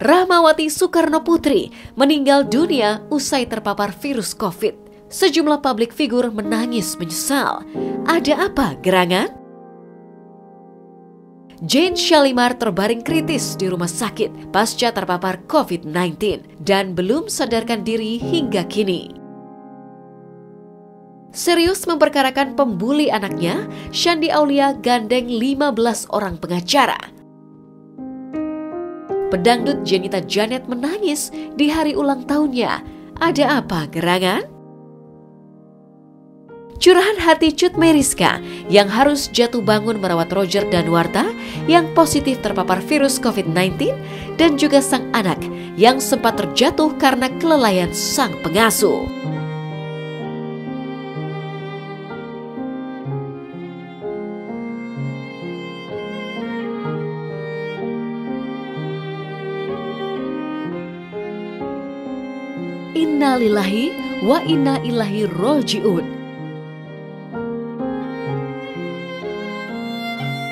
Rahmawati Soekarno Putri meninggal dunia usai terpapar virus COVID. Sejumlah publik figur menangis menyesal. Ada apa gerangan? Jane Shalimar terbaring kritis di rumah sakit pasca terpapar COVID-19 dan belum sadarkan diri hingga kini. Serius memperkarakan pembuli anaknya, Shandy Aulia gandeng 15 orang pengacara. Pedangdut Jenita Janet menangis di hari ulang tahunnya. Ada apa gerangan? Curahan hati Cut Meyriska yang harus jatuh bangun merawat Roger Danuarta yang positif terpapar virus COVID-19 dan juga sang anak yang sempat terjatuh karena kelalaian sang pengasuh. Innalillahi wa inna ilaihi roji'un.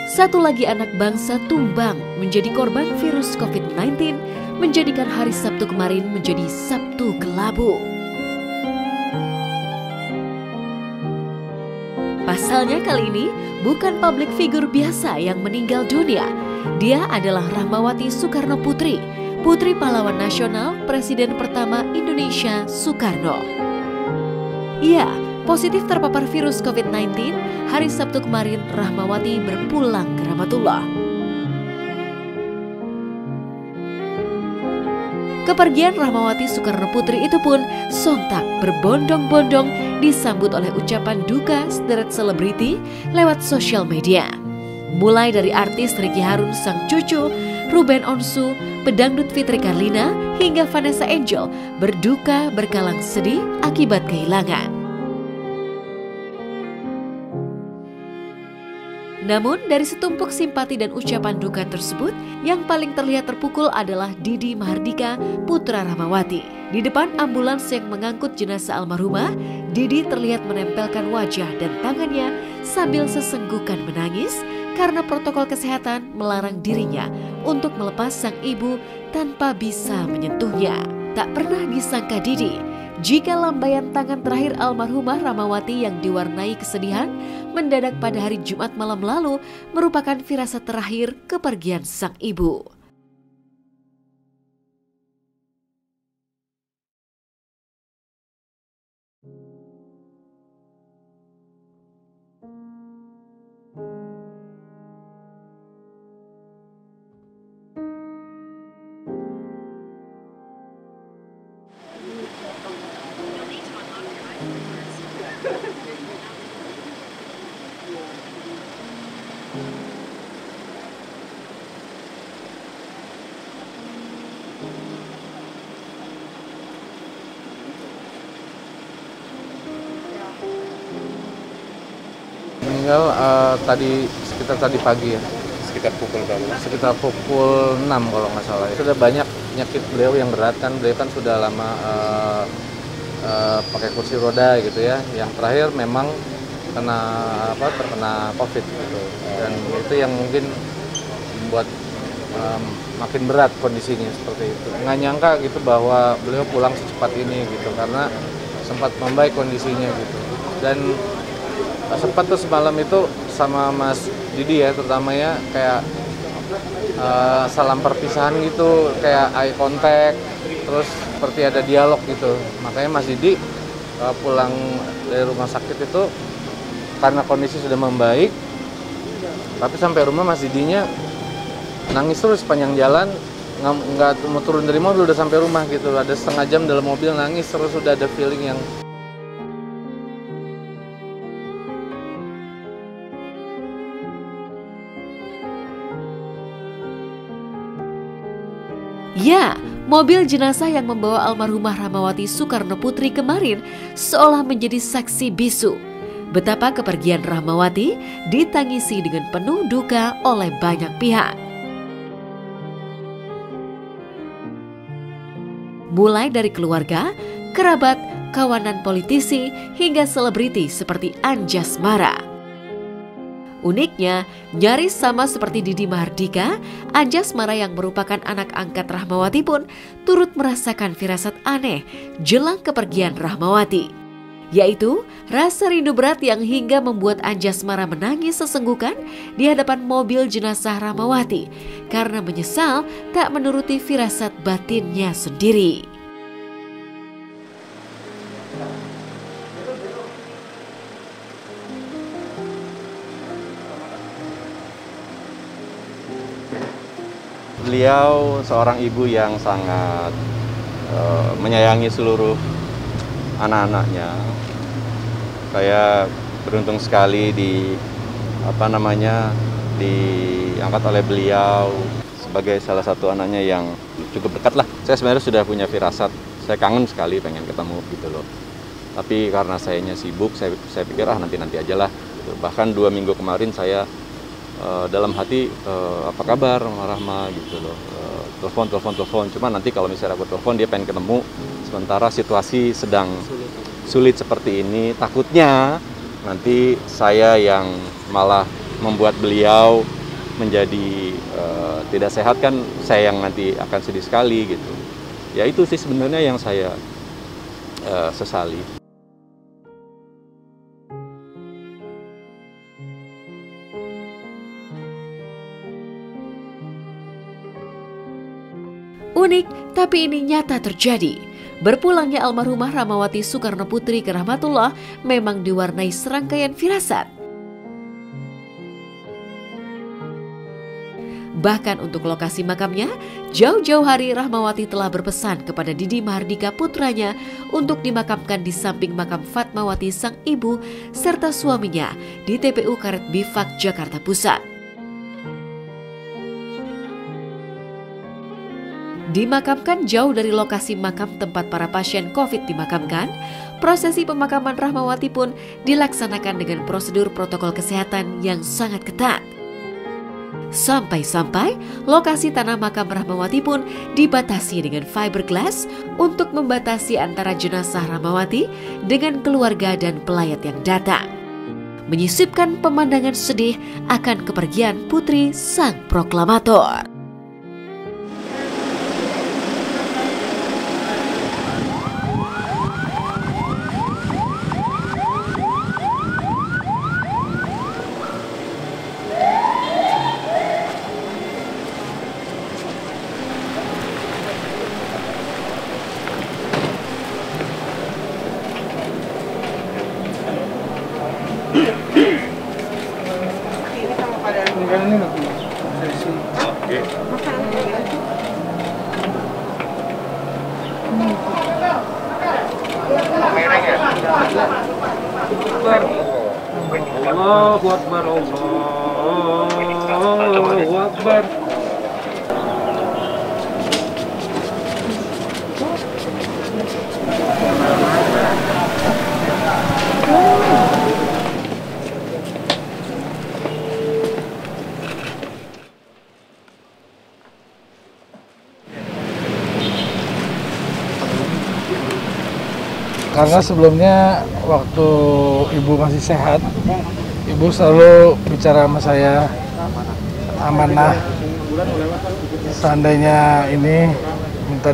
Satu lagi anak bangsa tumbang menjadi korban virus COVID-19, menjadikan hari Sabtu kemarin menjadi Sabtu kelabu. Pasalnya kali ini bukan publik figur biasa yang meninggal dunia. Dia adalah Rahmawati Soekarno Putri, putri pahlawan nasional Presiden pertama Indonesia Soekarno. Ia positif terpapar virus COVID-19, hari Sabtu kemarin Rahmawati berpulang ke Rahmatullah. Kepergian Rahmawati Soekarno Putri itu pun sontak berbondong-bondong disambut oleh ucapan duka sederet selebriti lewat sosial media. Mulai dari artis Ricky Harun sang cucu, Ruben Onsu, pedangdut Fitri Karlina, hingga Vanessa Angel berduka berkalang sedih akibat kehilangan. Namun dari setumpuk simpati dan ucapan duka tersebut, yang paling terlihat terpukul adalah Didi Mahardika, putra Rahmawati. Di depan ambulans yang mengangkut jenazah almarhumah, Didi terlihat menempelkan wajah dan tangannya sambil sesenggukan menangis karena protokol kesehatan melarang dirinya untuk melepas sang ibu tanpa bisa menyentuhnya. Tak pernah disangka Didi jika lambaian tangan terakhir almarhumah Rahmawati yang diwarnai kesedihan mendadak pada hari Jumat malam lalu merupakan firasat terakhir kepergian sang ibu. Meninggal sekitar tadi pagi ya. Sekitar pukul berapa? Sekitar pukul 6 kalau nggak salah. Sudah banyak penyakit beliau yang berat kan. Beliau kan sudah lama pakai kursi roda gitu ya. Yang terakhir memang terkena COVID gitu. Dan itu yang mungkin membuat makin berat kondisinya seperti itu. Nggak nyangka gitu bahwa beliau pulang secepat ini gitu karena sempat membaik kondisinya gitu. Dan sempat tuh semalam itu sama Mas Didi ya terutama ya kayak salam perpisahan gitu, kayak eye contact, terus seperti ada dialog gitu. Makanya Mas Didi pulang dari rumah sakit itu karena kondisi sudah membaik, tapi sampai rumah Mas Didinya nangis terus sepanjang jalan, nggak mau turun dari mobil udah sampai rumah gitu. Ada setengah jam dalam mobil nangis terus, sudah ada feeling yang ya, mobil jenazah yang membawa almarhumah Rahmawati Soekarno Putri kemarin seolah menjadi saksi bisu betapa kepergian Rahmawati ditangisi dengan penuh duka oleh banyak pihak. Mulai dari keluarga, kerabat, kawanan politisi, hingga selebriti seperti Anjasmara. Uniknya, nyaris sama seperti Didi Mahardika, Anjasmara yang merupakan anak angkat Rahmawati pun turut merasakan firasat aneh jelang kepergian Rahmawati, yaitu rasa rindu berat yang hingga membuat Anjasmara menangis sesenggukan di hadapan mobil jenazah Rahmawati karena menyesal tak menuruti firasat batinnya sendiri. Beliau seorang ibu yang sangat menyayangi seluruh anak-anaknya. Saya beruntung sekali diangkat oleh beliau sebagai salah satu anaknya yang cukup dekat lah. Saya sebenarnya sudah punya firasat, saya kangen sekali pengen ketemu gitu loh. Tapi karena sayanya sibuk, saya pikir nanti aja lah. Gitu. Bahkan 2 minggu kemarin saya dalam hati apa kabar Rahma gitu loh, telepon. Cuma nanti kalau misalnya aku telepon dia pengen ketemu, sementara situasi sedang sulit seperti ini, takutnya nanti saya yang malah membuat beliau menjadi tidak sehat, kan saya yang nanti akan sedih sekali gitu. Ya itu sih sebenarnya yang saya sesali. Unik, tapi ini nyata terjadi. Berpulangnya almarhumah Rahmawati Soekarno Putri ke rahmatullah memang diwarnai serangkaian firasat. Bahkan untuk lokasi makamnya, jauh-jauh hari Rahmawati telah berpesan kepada Didi Mahardika putranya untuk dimakamkan di samping makam Fatmawati sang ibu serta suaminya di TPU Karet Bifak, Jakarta Pusat. Dimakamkan jauh dari lokasi makam tempat para pasien COVID dimakamkan, prosesi pemakaman Rahmawati pun dilaksanakan dengan prosedur protokol kesehatan yang sangat ketat. Sampai-sampai lokasi tanah makam Rahmawati pun dibatasi dengan fiberglass untuk membatasi antara jenazah Rahmawati dengan keluarga dan pelayat yang datang. Menyisipkan pemandangan sedih akan kepergian putri sang proklamator. Allahu Akbar, Allahu Akbar. Karena sebelumnya waktu ibu masih sehat, ibu selalu bicara sama saya, amanah, seandainya ini minta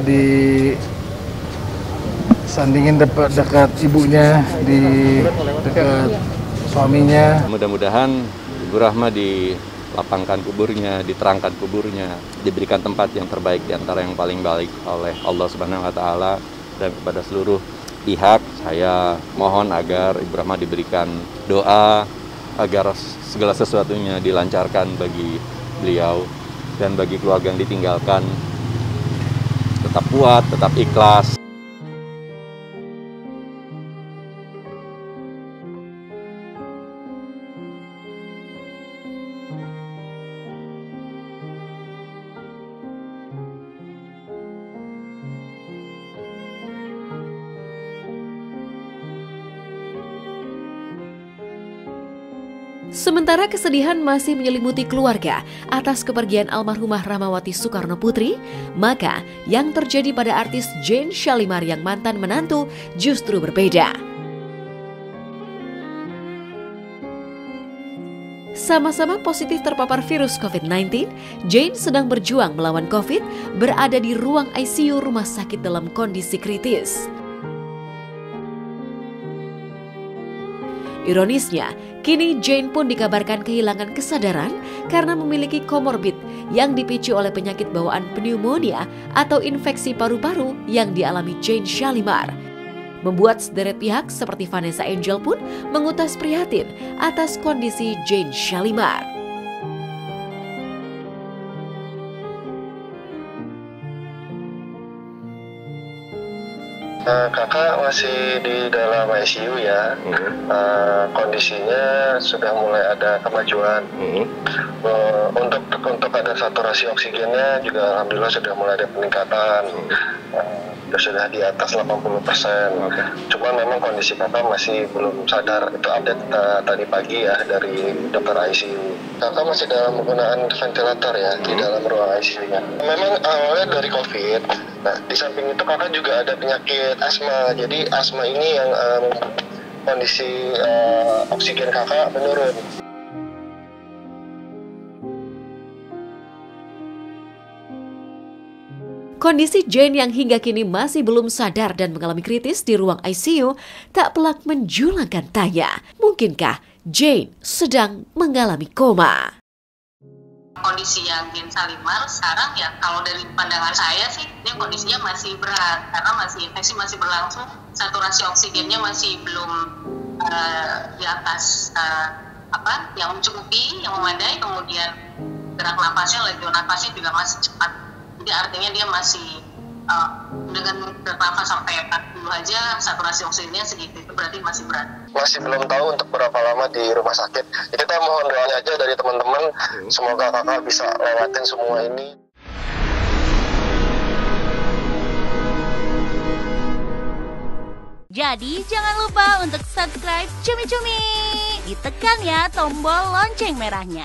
disandingin dekat ibunya, di dekat suaminya. Mudah-mudahan Ibu Rahma dilapangkan kuburnya, diterangkan kuburnya, diberikan tempat yang terbaik di antara yang paling baik oleh Allah Subhanahu wa Ta'ala. Dan kepada seluruh pihak, saya mohon agar Ibu Rahma diberikan doa agar segala sesuatunya dilancarkan bagi beliau dan bagi keluarga yang ditinggalkan, tetap kuat, tetap ikhlas. Sementara kesedihan masih menyelimuti keluarga atas kepergian almarhumah Rahmawati Soekarno Putri, maka yang terjadi pada artis Jane Shalimar yang mantan menantu justru berbeda. Sama-sama positif terpapar virus COVID-19, Jane sedang berjuang melawan COVID, berada di ruang ICU rumah sakit dalam kondisi kritis. Ironisnya, kini Jane pun dikabarkan kehilangan kesadaran karena memiliki komorbid yang dipicu oleh penyakit bawaan pneumonia atau infeksi paru-paru yang dialami Jane Shalimar. Membuat sederet pihak seperti Vanessa Angel pun mengutas prihatin atas kondisi Jane Shalimar. Kakak masih di dalam ICU ya. Kondisinya sudah mulai ada kemajuan. Untuk ada saturasi oksigennya juga alhamdulillah sudah mulai ada peningkatan. Sudah di atas 80%. Cuma memang kondisi kakak masih belum sadar. Itu update tadi pagi ya dari dokter ICU. Kakak masih dalam penggunaan ventilator ya di dalam ruang ICU-nya. Memang awalnya dari COVID. Nah, di samping itu kakak juga ada penyakit asma. Jadi asma ini yang kondisi oksigen kakak menurun. Kondisi Jane yang hingga kini masih belum sadar dan mengalami kritis di ruang ICU tak pelak menjulangkan tanya, mungkinkah Jane sedang mengalami koma? Kondisi yang Jane Shalimar sekarang ya kalau dari pandangan saya sih ini kondisinya masih berat karena masih infeksi masih berlangsung, saturasi oksigennya masih belum di atas yang mencukupi, yang memadai, kemudian gerak nafasnya, laju nafasnya juga masih cepat. Jadi artinya dia masih dengan bernafas sampai 40 aja saturasi oksigennya segitu, itu berarti masih berat. Masih belum tahu untuk berapa lama di rumah sakit. Jadi kita mohon doanya aja dari teman-teman, semoga kakak bisa lewatin semua ini. Jadi jangan lupa untuk subscribe Cumi Cumi. Ditekan ya tombol lonceng merahnya.